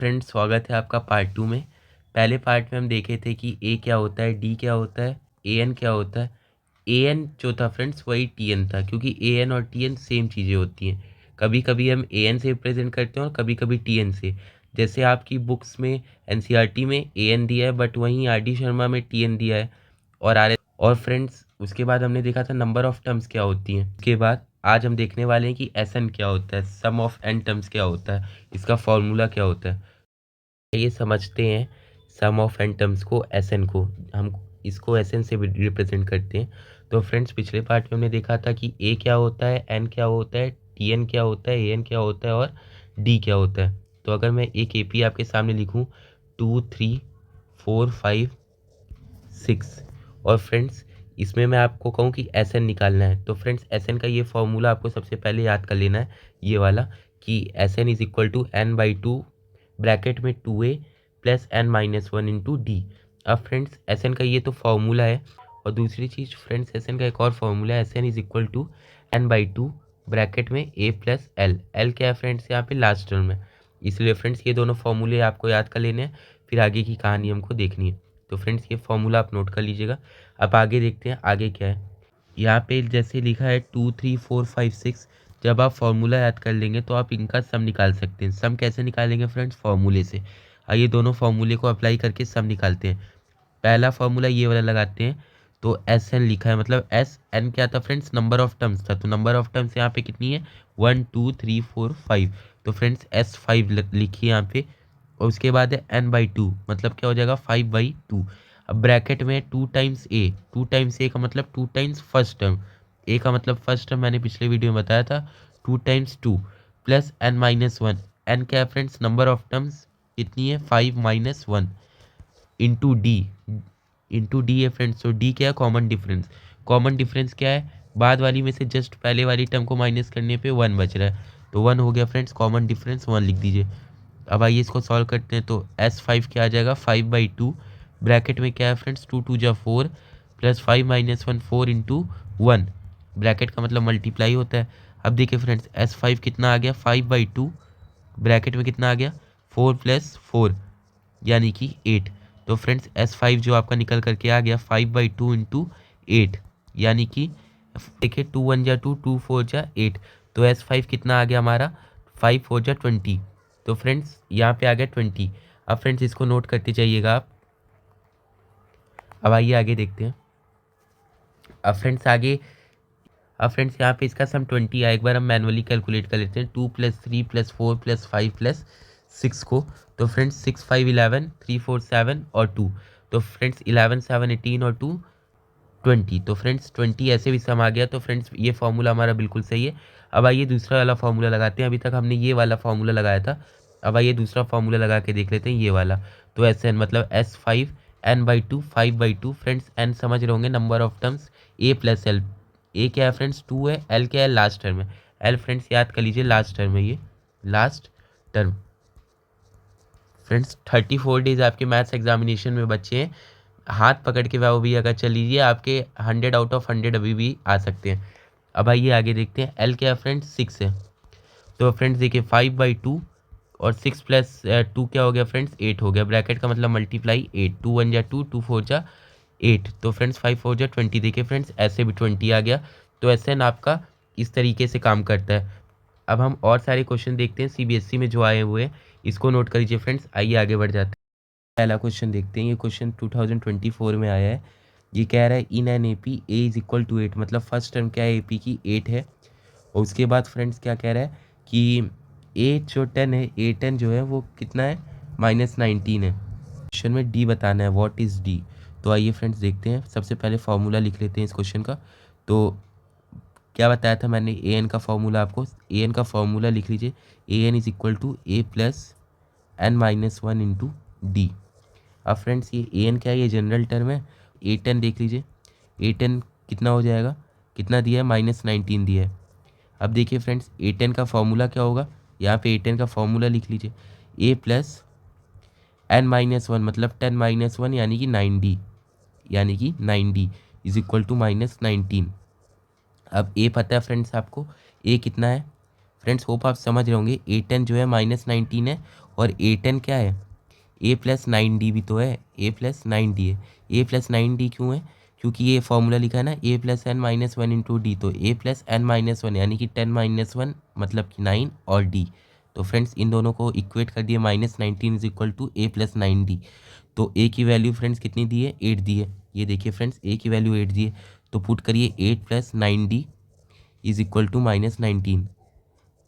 Friends, स्वागत है आपका पार्ट 2 में। पहले पार्ट में हम देखे थे कि ए क्या होता है, डी क्या होता है, ए एन क्या होता है। ए एन जो था फ्रेंड्स वही टी एन था, क्योंकि ए एन और टी एन सेम चीज़ें होती हैं। कभी कभी हम ए एन से रिप्रेजेंट करते हैं और कभी कभी टी एन से। जैसे आपकी बुक्स में एन सी आर टी में ए एन दिया है, बट वहीं आर डी शर्मा में टी एन दिया है और आर। और फ्रेंड्स, उसके बाद हमने देखा था नंबर ऑफ टर्म्स क्या होती हैं। उसके बाद आज हम देखने वाले हैं कि एस एन क्या होता है, सम ऑफ एन टर्म्स क्या होता है, इसका फॉर्मूला क्या होता है। ये समझते हैं सम ऑफ एन टर्म्स को, एस एन को हम इसको एस एन से रिप्रेजेंट करते हैं। तो फ्रेंड्स, पिछले पार्ट में हमने देखा था कि ए क्या होता है, एन क्या होता है, टी एन क्या होता है, ए एन क्या होता है और डी क्या होता है। तो अगर मैं एक ए पी आपके सामने लिखूं 2 3 4 5 6, और फ्रेंड्स इसमें मैं आपको कहूँ कि एस एन निकालना है, तो फ्रेंड्स एस एन का ये फॉर्मूला आपको सबसे पहले याद कर लेना है, ये वाला, कि S N is equal to N by two bracket में 2a plus N minus one into D. अब फ्रेंड्स एस एन का ये तो फॉर्मूला है, और दूसरी चीज़ फ्रेंड्स एस एन का एक और फॉर्मूला है, S N is equal to N by two bracket में ए प्लस एल। एल क्या है फ्रेंड्स यहाँ पे, लास्ट टर्म है। इसलिए फ्रेंड्स ये दोनों फॉर्मूले आपको याद कर लेने हैं, फिर आगे की कहानी हमको देखनी है। तो फ्रेंड्स ये फॉर्मूला आप नोट कर लीजिएगा। अब आगे देखते हैं आगे क्या है। यहाँ पे जैसे लिखा है 2 3 4 5 6, जब आप फॉर्मूला याद कर लेंगे तो आप इनका सम निकाल सकते हैं। सम कैसे निकालेंगे फ्रेंड्स, फॉर्मूले से। आइए दोनों फॉर्मूले को अप्लाई करके सम निकालते हैं। पहला फॉर्मूला ये वाला लगाते हैं, तो एस एन लिखा है, मतलब एस एन क्या था फ्रेंड्स, नंबर ऑफ टर्म्स था। तो नंबर ऑफ टर्म्स यहाँ पे कितनी है, 1 2 3 4 5। तो फ्रेंड्स एस 5 लिखिए यहाँ पे, और उसके बाद है एन बाई टू, मतलब क्या हो जाएगा 5/2। अब ब्रैकेट में 2 टाइम्स ए, 2 टाइम्स ए का मतलब 2 टाइम्स फर्स्ट टर्म, ए का मतलब फर्स्ट टर्म मैंने पिछले वीडियो में बताया था, 2 times 2 plus N minus one. N क्या है फ्रेंड्स, नंबर ऑफ टर्म्स कितनी है, 5 - 1 इंटू डी। इंटू डी है फ्रेंड्स, तो डी क्या है, कॉमन डिफरेंस। कॉमन डिफरेंस क्या है, बाद वाली में से जस्ट पहले वाली टर्म को माइनस करने पे 1 बच रहा है, तो 1 हो गया फ्रेंड्स, कॉमन डिफरेंस 1 लिख दीजिए। अब आइए इसको सॉल्व करते हैं, तो एस 5 क्या आ जाएगा, 5/2 ब्रैकेट में क्या है फ्रेंड्स, 2 2 जा 4 प्लस 5 - 1 4 इंटू 1, ब्रैकेट का मतलब मल्टीप्लाई होता है। अब देखिए फ्रेंड्स एस 5 कितना आ गया, 5/2 ब्रैकेट में कितना आ गया, 4 + 4 यानी कि 8। तो फ्रेंड्स एस 5 जो आपका निकल करके आ गया 5/2 इंटू 8, यानी कि देखिए 2 1 जा 2, 2 4 जा 8। तो एस 5 कितना आ गया हमारा, 5 4 जा 20। तो फ्रेंड्स यहाँ पे आ गया 20। अब फ्रेंड्स इसको नोट करते जाइएगा आप। अब आइए आगे देखते हैं। अब फ्रेंड्स यहाँ पे इसका सम 20 आया। एक बार हम मैनुअली कैलकुलेट कर लेते हैं, 2 + 3 + 4 + 5 + 6 को। तो फ्रेंड्स 6 5 11, 3 4 7 और 2। तो फ्रेंड्स 11 7 18 और 2 20। तो फ्रेंड्स 20 ऐसे भी सम आ गया। तो फ्रेंड्स ये फॉर्मूला हमारा बिल्कुल सही है। अब आइए दूसरा वाला फॉर्मूला लगाते हैं। अभी तक हमने ये वाला फॉर्मूला लगाया था, अब आइए दूसरा फॉर्मूला लगा के देख लेते हैं, ये वाला। तो एस एन मतलब एस 5 n/2 5/2। फ्रेंड्स एन समझ रहे होंगे, number of terms A plus L. A क्या है फ्रेंड्स, 2 है, एल क्या है, लास्ट टर्म है। एल फ्रेंड्स याद कर लीजिए, लास्ट टर्म है, ये लास्ट टर्म। फ्रेंड्स 34 डेज आपके मैथ्स एग्जामिनेशन में बच्चे हैं, हाथ पकड़ के वो भी अगर चल लीजिए, आपके 100 आउट ऑफ 100 अभी भी आ सकते हैं। अब आइए आगे देखते हैं। एल क्या है फ्रेंड्स, 6 है। तो फ्रेंड्स देखिए 5/2 और 6 + 2 क्या हो गया फ्रेंड्स, 8 हो गया। ब्रैकेट का मतलब मल्टीप्लाई 8, 2 1 जा 2, 2 4 जा 8। तो फ्रेंड्स 5 4 जा 20। देखिए फ्रेंड्स ऐसे भी 20 आ गया। तो ऐसे ना आपका इस तरीके से काम करता है। अब हम और सारे क्वेश्चन देखते हैं सीबीएसई में जो आए हुए हैं, इसको नोट कर लीजिए फ्रेंड्स। आइए आगे बढ़ जाते हैं। पहला क्वेश्चन देखते हैं। ये क्वेश्चन 2024 में आया है। ये कह रहा है in an A P A is equal to 8, मतलब फर्स्ट टर्म क्या है ए पी की, 8 है। और उसके बाद फ्रेंड्स क्या कह रहा है कि ए जो 10 है, ए 10 जो है वो कितना है, -19 है। क्वेश्चन में डी बताना है, व्हाट इज़ डी। तो आइए फ्रेंड्स देखते हैं। सबसे पहले फार्मूला लिख लेते हैं इस क्वेश्चन का। तो क्या बताया था मैंने, ए एन का फार्मूला आपको, ए एन का फार्मूला लिख लीजिए, A N is equal to A plus N minus one into D. अब फ्रेंड्स ये ए एन क्या है, ये जनरल टर्म है। ए 10 देख लीजिए, ए 10 कितना हो जाएगा, कितना दिया है, -19 दिया है। अब देखिए फ्रेंड्स ए 10 का फॉर्मूला क्या होगा, यहाँ पे ए 10 का फॉर्मूला लिख लीजिए, ए प्लस n - 1 मतलब 10 - 1 यानी कि 9d, यानी कि 9d इज इक्वल टू -19। अब ए पता है फ्रेंड्स आपको, ए कितना है, फ्रेंड्स होप आप समझ रहे होंगे। A10 जो है -19 है और A10 क्या है, A+9D भी तो है, A+9D है। A+9D क्यों है, क्योंकि ये फॉर्मूला लिखा है ना A+n-1 इंटू डी, तो A+n-1 यानी कि 10-1 मतलब कि 9 और D। तो फ्रेंड्स इन दोनों को इक्वेट कर दिए, -19 इज इक्वल टू A+9D। तो A की वैल्यू फ्रेंड्स कितनी दी है, 8 दी है। ये देखिए फ्रेंड्स A की वैल्यू 8 दी है, तो पुट करिए 8+9D इज इक्वल टू -19।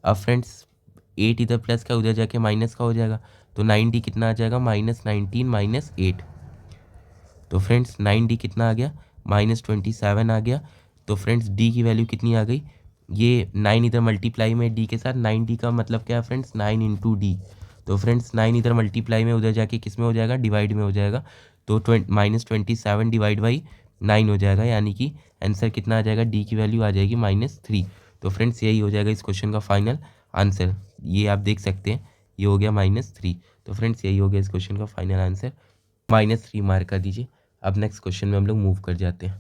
अब फ्रेंड्स 8 इधर प्लस का उधर जाके माइनस का हो जाएगा, तो 9D कितना आ जाएगा, -19 -8। तो फ्रेंड्स 9D कितना आ गया, -27 आ गया। तो फ्रेंड्स D की वैल्यू कितनी आ गई, ये 9 इधर मल्टीप्लाई में D के साथ, 9D का मतलब क्या है फ्रेंड्स, 9 इंटू डी। तो फ्रेंड्स 9 इधर मल्टीप्लाई में उधर जाके किस में हो जाएगा, डिवाइड में हो जाएगा। तो -27 डिवाइड बाई 9 हो जाएगा, यानी कि आंसर कितना आ जाएगा, D की वैल्यू आ जाएगी -3। तो फ्रेंड्स यही हो जाएगा इस क्वेश्चन का फाइनल आंसर। ये आप देख सकते हैं, ये हो गया -3। तो फ्रेंड्स यही हो गया इस क्वेश्चन का फाइनल आंसर, -3 मार्क कर दीजिए। अब नेक्स्ट क्वेश्चन में हम लोग मूव कर जाते हैं।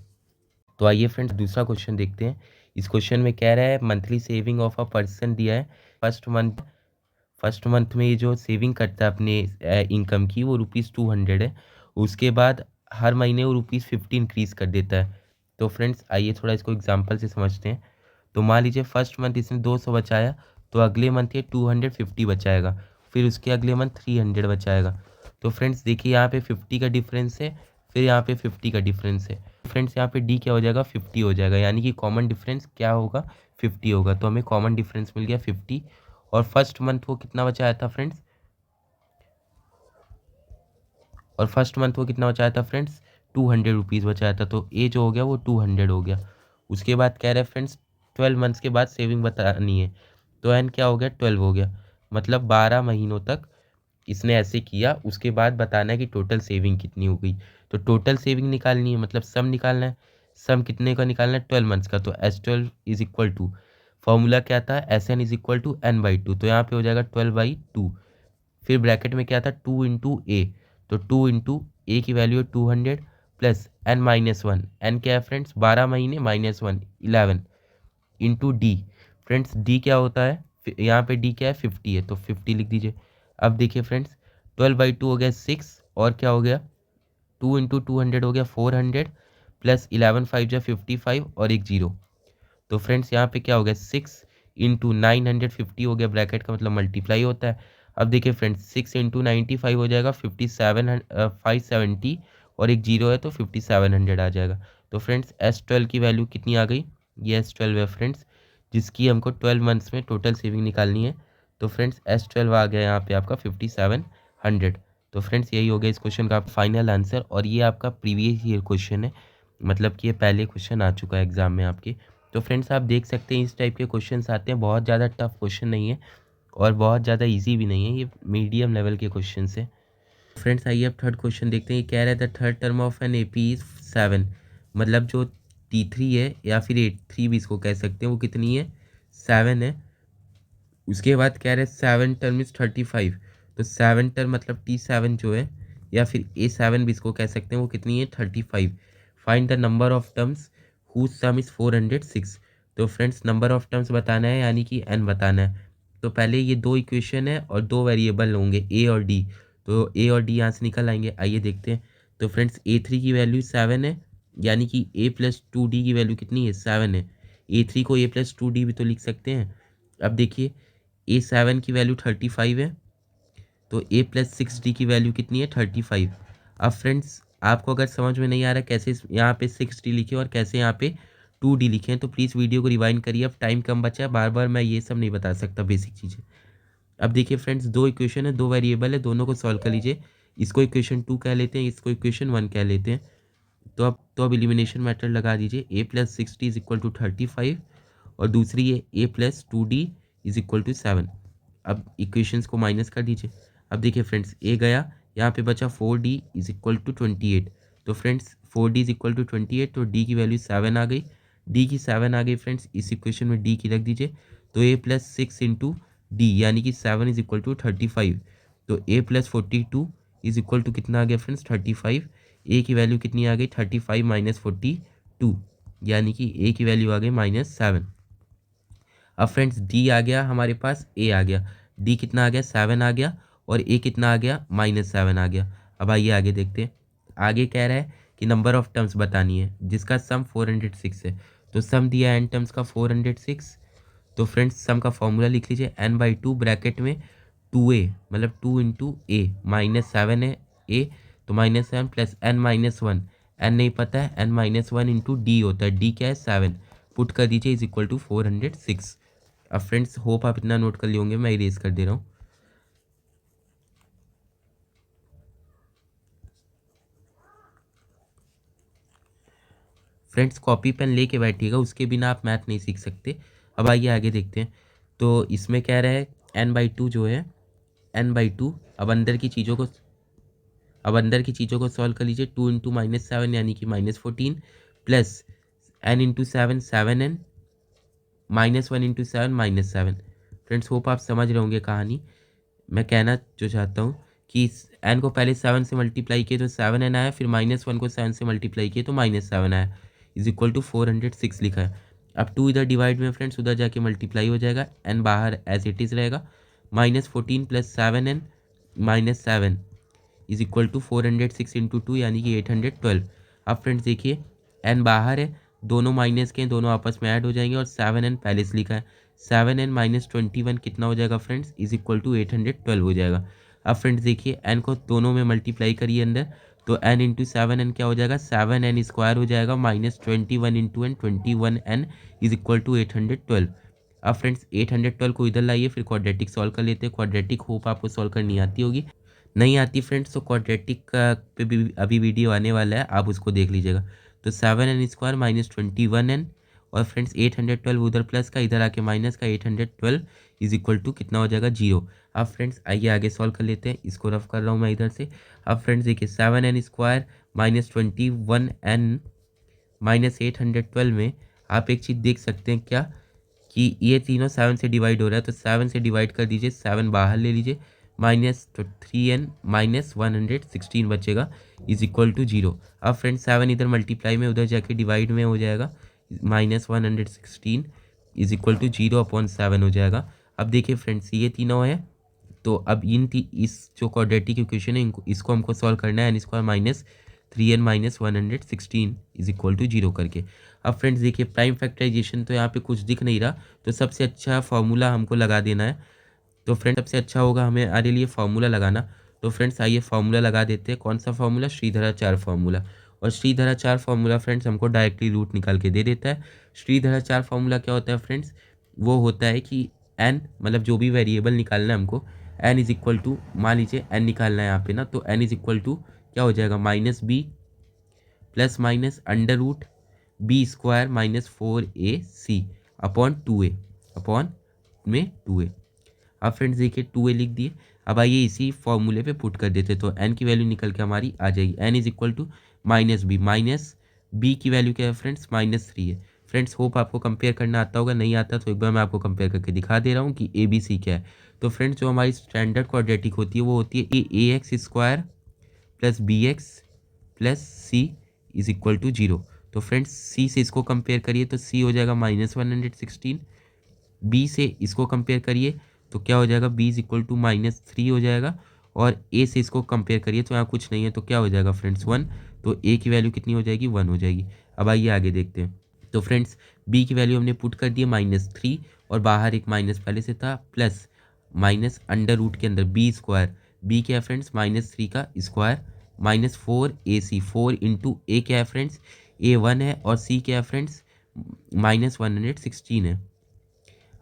तो आइए फ्रेंड्स दूसरा क्वेश्चन देखते हैं। इस क्वेश्चन में कह रहा है monthly saving of a person दिया है। फर्स्ट मंथ में ये जो सेविंग करता है अपने इनकम की, वो ₹200 है। उसके बाद हर महीने वो ₹50 इंक्रीज़ कर देता है। तो फ्रेंड्स आइए थोड़ा इसको एग्जांपल से समझते हैं। तो मान लीजिए फर्स्ट मंथ इसने 200 बचाया, तो अगले मंथ ये 250 बचाएगा, फिर उसके अगले मंथ 300 बचाएगा। तो फ्रेंड्स देखिए यहाँ पे 50 का डिफरेंस है, फिर यहाँ पे 50 का डिफरेंस है। फ्रेंड्स यहाँ पे डी क्या हो जाएगा, 50 हो जाएगा, यानी कि कॉमन डिफरेंस क्या होगा, 50 होगा। तो हमें कॉमन डिफरेंस मिल गया 50। और फर्स्ट मंथ वो कितना बचाया था फ्रेंड्स, और फर्स्ट मंथ वो कितना बचाया था फ्रेंड्स, ₹200 बचाया था। तो ए जो हो गया वो 200 हो गया। उसके बाद कह रहे हैं फ्रेंड्स 12 मंथ्स के बाद सेविंग बतानी है। तो एन क्या हो गया, 12 हो गया, मतलब 12 महीनों तक इसने ऐसे किया। उसके बाद बताना है कि टोटल सेविंग कितनी हो गई। तो टोटल सेविंग निकालनी है, मतलब सम निकालना है। सम कितने का निकालना है, 12 मंथ्स का। तो S12 is equal to, formula क्या था, SN is equal to N/2। तो यहाँ पे हो जाएगा 12/2। फिर ब्रैकेट में क्या था, 2 इंटू ए। तो 2 इंटू ए की वैल्यू है 200 प्लस n-1। एन क्या है फ्रेंड्स, 12 महीने -1 11 इंटू डी। फ्रेंड्स डी क्या होता है, यहाँ पे डी क्या है, 50 है, तो 50 लिख दीजिए। अब देखिए फ्रेंड्स 12/2 हो गया 6, और क्या हो गया, 2 इंटू 200 हो गया 400 प्लस 11 5 जा 55 और एक जीरो। तो फ्रेंड्स यहाँ पे क्या हो गया, 6 इंटू 950 हो गया, ब्रैकेट का मतलब मल्टीप्लाई होता है। अब देखिए फ्रेंड्स 6 इंटू 95 हो जाएगा 570, और एक जीरो है तो 5700 आ जाएगा। तो फ्रेंड्स S12 की वैल्यू कितनी आ गई, ये S12 है फ्रेंड्स, जिसकी हमको 12 मंथ्स में टोटल सेविंग निकालनी है। तो फ्रेंड्स S12 आ गया यहाँ पे आपका 5700। तो फ्रेंड्स यही हो गया इस क्वेश्चन का फाइनल आंसर। और ये आपका प्रीवियस ईयर क्वेश्चन है, मतलब कि ये पहले क्वेश्चन आ चुका है एग्जाम में आपके। तो फ्रेंड्स आप देख सकते हैं इस टाइप के क्वेश्चंस आते हैं, बहुत ज़्यादा टफ क्वेश्चन नहीं है और बहुत ज़्यादा इजी भी नहीं है, ये मीडियम लेवल के क्वेश्चन है। फ्रेंड्स आइए अब थर्ड क्वेश्चन देखते हैं। ये कह रहा है the third term of N AP is 7, मतलब जो T3 है या फिर T3 भी इसको कह सकते हैं, वो कितनी है, 7 है। उसके बाद कह रहे हैं 7 टर्म इज 35। तो 7 टर्म मतलब T7 जो है, या फिर A7 भी इसको कह सकते हैं, वो कितनी है, 35। Find the number of terms whose sum is 406। तो फ्रेंड्स नंबर ऑफ टर्म्स बताना है, यानी कि n बताना है। तो पहले ये दो इक्वेशन है और दो वेरिएबल होंगे A और D। तो A और D यहाँ से निकल आएंगे, आइए देखते हैं। तो फ्रेंड्स A3 की वैल्यू 7 है, यानी कि A+2D की वैल्यू कितनी है, 7 है। A3 को A+2D भी तो लिख सकते हैं। अब देखिए A7 की वैल्यू 35 है, तो A+6D की वैल्यू कितनी है, 35। अब फ्रेंड्स आपको अगर समझ में नहीं आ रहा कैसे यहाँ पे 6D लिखे और कैसे यहाँ पे 2D लिखे हैं, तो प्लीज़ वीडियो को रिवाइंड करिए। अब टाइम कम बचा है, बार बार मैं ये सब नहीं बता सकता बेसिक चीज़ें। अब देखिए फ्रेंड्स दो इक्वेशन है, दो वेरिएबल है, दोनों को सॉल्व कर लीजिए। इसको इक्वेशन 2 कह लेते हैं, इसको इक्वेशन 1 कह लेते हैं। तो अब एलिमिनेशन मेथड लगा दीजिए। A+60 इज इक्वल टू 35, और दूसरी है A+2D इज इक्वल टू 7। अब इक्वेशंस को माइनस कर दीजिए। अब देखिए फ्रेंड्स ए गया, यहाँ पे बचा 4D इज इक्वल टू 28। तो friends 4D is equal to 28, तो D की वैल्यू 7 आ गई, D की 7 आ गई फ्रेंड्स। इस इक्वेशन में D की रख दीजिए। तो A+6 इंटू डी, यानी कि 7 इज इक्वल टू 35। तो A+42 इज इक्वल टू कितना आ गया फ्रेंड्स, 35। ए की वैल्यू कितनी आ गई, 35 - 42, यानी कि ए की वैल्यू आ गई -7। अब फ्रेंड्स डी आ गया हमारे पास, ए आ गया, डी कितना आ गया 7 आ गया, और ए कितना आ गया -7 आ गया। अब आइए आगे देखते हैं। आगे कह रहा है कि नंबर ऑफ टर्म्स बतानी है जिसका सम 406 है। तो सम दिया है एन टर्म्स का 406। तो फ्रेंड्स सम का फॉर्मूला लिख लीजिए, n/2 ब्रैकेट में 2a मतलब 2 इंटू ए, -7 है ए तो -7 प्लस n-1, n नहीं पता है, n-1 इंटू डी होता है, डी क्या है 7, पुट कर दीजिए इज इक्वल टू 406। अब फ्रेंड्स होप आप इतना नोट कर लिए होंगे, मैं इरेज कर दे रहा हूँ। फ्रेंड्स कॉपी पेन लेके बैठिएगा, उसके बिना आप मैथ नहीं सीख सकते। अब आइए आगे देखते हैं। तो इसमें कह रहा है n/2 जो है, n/2, अब अंदर की चीज़ों को सॉल्व कर लीजिए। 2 इंटू -7 यानी कि -14 plus n into 7 7n, -1 into 7 -7। Friends hope आप समझ रहे होंगे कहानी। मैं कहना जो चाहता हूँ कि n को पहले 7 से मल्टीप्लाई किए तो 7n आया, फिर -1 को 7 से मल्टीप्लाई किए तो -7 आया, इज इक्वल टू 406 लिखा है। अब 2 इधर डिवाइड में फ्रेंड्स उधर जाके मल्टीप्लाई हो जाएगा, n बाहर एज इट इज़ रहेगा, -14 plus 7n -7 is equal to 406 into 2 यानी कि 812। अब फ्रेंड्स देखिए n बाहर है, दोनों माइनस के हैं, दोनों आपस में ऐड हो जाएंगे, और 7n पहले से लिखा है, 7n -21 कितना हो जाएगा फ्रेंड्स, इज इक्वल टू 812 हो जाएगा। अब फ्रेंड्स देखिए n को दोनों में मल्टीप्लाई करिए अंदर, तो n इंटू 7n क्या हो जाएगा, 7n स्क्वायर हो जाएगा, -21 into n 21n is equal to 812। अब फ्रेंड्स 812 को इधर लाइए, फिर क्वाड्रेटिक सॉल्व कर लेते हैं। क्वाड्रेटिक होप आपको सॉल्व करनी आती होगी, नहीं आती फ्रेंड्स तो क्वाड्रेटिक का पे भी अभी वीडियो आने वाला है, आप उसको देख लीजिएगा। तो 7n स्क्वायर -21n, और फ्रेंड्स 812 उधर प्लस का, इधर आके माइनस का, 812 इज इक्वल टू कितना हो जाएगा 0। अब फ्रेंड्स आइए आगे सॉल्व कर लेते हैं, इसको रफ कर रहा हूँ मैं इधर से। अब फ्रेंड्स देखिए 7n स्क्वायर -21n -812 में आप एक चीज़ देख सकते हैं क्या, कि ये तीनों 7 से डिवाइड हो रहा है, तो 7 से डिवाइड कर दीजिए, 7 बाहर ले लीजिए, -3n -116 बचेगा, इज इक्वल टू 0। अब फ्रेंड्स 7 इधर मल्टीप्लाई में, उधर जाके डिवाइड में हो जाएगा, -116 इज इक्वल टू 0/7 हो जाएगा। अब देखिए फ्रेंड्स ये तीनों है, तो अब इस जो क्वाड्रेटिक इक्वेशन है इसको हमको सॉल्व करना है, n square -3n -116 is equal to 0 करके। अब फ्रेंड्स देखिए प्राइम फैक्टराइजेशन तो यहाँ पे कुछ दिख नहीं रहा, तो सबसे अच्छा फार्मूला हमको लगा देना है। तो फ्रेंड्स सबसे अच्छा होगा हमारे लिए फार्मूला लगाना। तो फ्रेंड्स आइए फार्मूला लगा देते हैं। कौन सा फार्मूला, श्रीधराचार्य फार्मूला। और श्रीधराचार्य फार्मूला फ्रेंड्स हमको डायरेक्टली रूट निकाल के दे देता है। श्रीधराचार्य फार्मूला क्या होता है फ्रेंड्स, वो होता है कि n मतलब जो भी वेरिएबल निकालना है हमको, n इज इक्वल टू, मान लीजिए n निकालना है यहाँ पे ना, तो n इज इक्वल टू क्या हो जाएगा, -b plus minus under root B square -4ac upon 2a, upon में 2a। अब फ्रेंड्स देखिए 2a लिख दिए। अब आइए इसी फॉर्मूले पे पुट कर देते, तो n की वैल्यू निकल के हमारी आ जाएगी, n is equal to -b की वैल्यू क्या है फ्रेंड्स, -3 है। फ्रेंड्स होप आपको कंपेयर करना आता होगा, नहीं आता तो एक बार मैं आपको कंपेयर करके दिखा दे रहा हूँ कि ए बी सी क्या है। तो फ्रेंड्स जो हमारी स्टैंडर्ड क्वाड्रेटिक होती है वो होती है A X square plus B X plus C is equal to 0। तो फ्रेंड्स सी से इसको कंपेयर करिए तो सी हो जाएगा -116, बी से इसको कंपेयर करिए तो क्या हो जाएगा, b इज इक्वल टू -3 हो जाएगा, और a से इसको कंपेयर करिए तो यहाँ कुछ नहीं है तो क्या हो जाएगा फ्रेंड्स 1। तो a की वैल्यू कितनी हो जाएगी, 1 हो जाएगी। अब आइए आगे देखते हैं। तो फ्रेंड्स b की वैल्यू हमने पुट कर दी -3, और बाहर एक माइनस पहले से था, प्लस माइनस अंडर रूट के अंदर b स्क्वायर, b क्या है फ्रेंड्स -3 का स्क्वायर, -4ac, 4 इंटू ए क्या है फ्रेंड्स, a 1 है, और c क्या है फ्रेंड्स -116 है।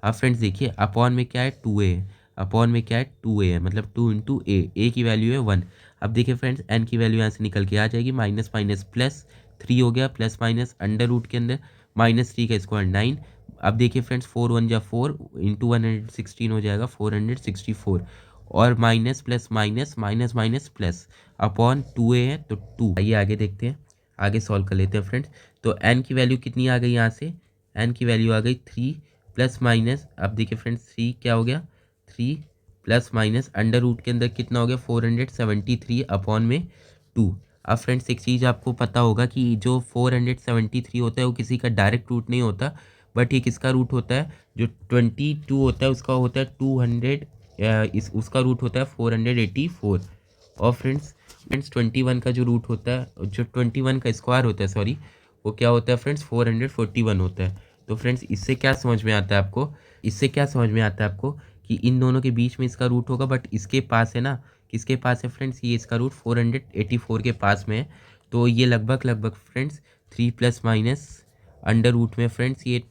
अब फ्रेंड्स देखिए अपॉन में क्या है 2a है, अपॉन में क्या है 2a है, मतलब 2 इंटू ए की वैल्यू है 1। अब देखिए फ्रेंड्स n की वैल्यू यहाँ से निकल के आ जाएगी, माइनस माइनस प्लस 3 हो गया, प्लस माइनस अंडर रूट के अंदर -3 का स्क्वायर 9। अब देखिए फ्रेंड्स 4 1 जा 4 इंटू 116 हो जाएगा 464, और minus plus minus minus minus plus upon 2a है तो 2। आइए आगे देखते हैं, आगे सॉल्व कर लेते हैं फ्रेंड्स। तो n की वैल्यू कितनी आ गई यहाँ से, n की वैल्यू आ गई 3 प्लस माइनस, अब देखिए फ्रेंड्स 3 क्या हो गया, 3 प्लस माइनस अंडर रूट के अंदर कितना हो गया 473 अपॉन में 2। अब फ्रेंड्स एक चीज़ आपको पता होगा कि जो 473 होता है वो किसी का डायरेक्ट रूट नहीं होता, बट ये किसका रूट होता है, जो 22 होता है उसका होता है 200, उसका रूट होता है 484। और फ्रेंड्स 21 का जो रूट होता है, जो 21 का स्क्वायर होता है सॉरी, वो क्या होता है फ्रेंड्स 441 होता है। तो फ्रेंड्स इससे क्या समझ में आता है आपको, इससे क्या समझ में आता है आपको कि इन दोनों के बीच में इसका रूट होगा, बट इसके पास है ना, किसके पास है फ्रेंड्स, ये इसका रूट 484 के पास में है। तो ये लगभग लगभग friends 3 plus minus under root में फ्रेंड्स ये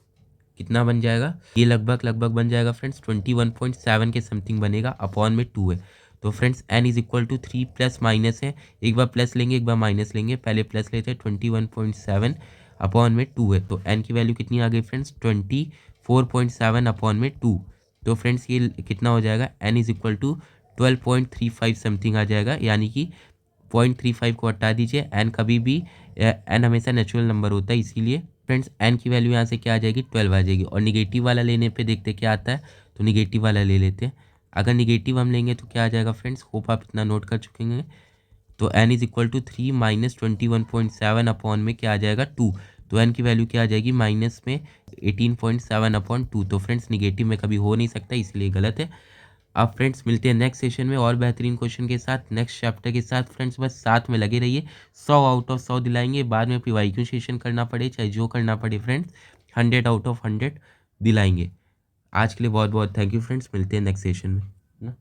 कितना बन जाएगा, ये लगभग लगभग बन जाएगा फ्रेंड्स 21.7 के समथिंग बनेगा, अपॉन में 2 है। तो friends n is equal to 3 plus minus है, एक बार प्लस लेंगे एक बार माइनस लेंगे, पहले प्लस लेते हैं 21.7 अपॉन में 2 है। तो n की वैल्यू कितनी आ गई फ्रेंड्स 24.7 अपॉन में 2। तो फ्रेंड्स ये कितना हो जाएगा, n is equal to 12.35 something आ जाएगा, यानी कि 0.35 को हटा दीजिए, n कभी भी n हमेशा नेचुरल नंबर होता है, इसीलिए फ्रेंड्स n की वैल्यू यहाँ से क्या आ जाएगी 12 आ जाएगी। और निगेटिव वाला लेने पे देखते क्या आता है, तो निगेटिव वाला ले लेते हैं। अगर निगेटिव हम लेंगे तो क्या आ जाएगा फ्रेंड्स, होप आप इतना नोट कर चुके हैं। तो n is equal to 3 minus 21.7 upon में क्या आ जाएगा 2। तो n की वैल्यू क्या आ जाएगी माइनस में 18.7 अपॉन 2। तो फ्रेंड्स निगेटिव में कभी हो नहीं सकता, इसलिए गलत है। अब फ्रेंड्स मिलते हैं नेक्स्ट सेशन में और बेहतरीन क्वेश्चन के साथ, नेक्स्ट चैप्टर के साथ। फ्रेंड्स बस साथ में लगे रहिए, 100 आउट ऑफ 100 दिलाएंगे, बाद में PYQ सेशन करना पड़े चाहे जो करना पड़े फ्रेंड्स, 100 आउट ऑफ 100 दिलाएंगे। आज के लिए बहुत बहुत थैंक यू फ्रेंड्स, मिलते हैं नेक्स्ट सेशन में।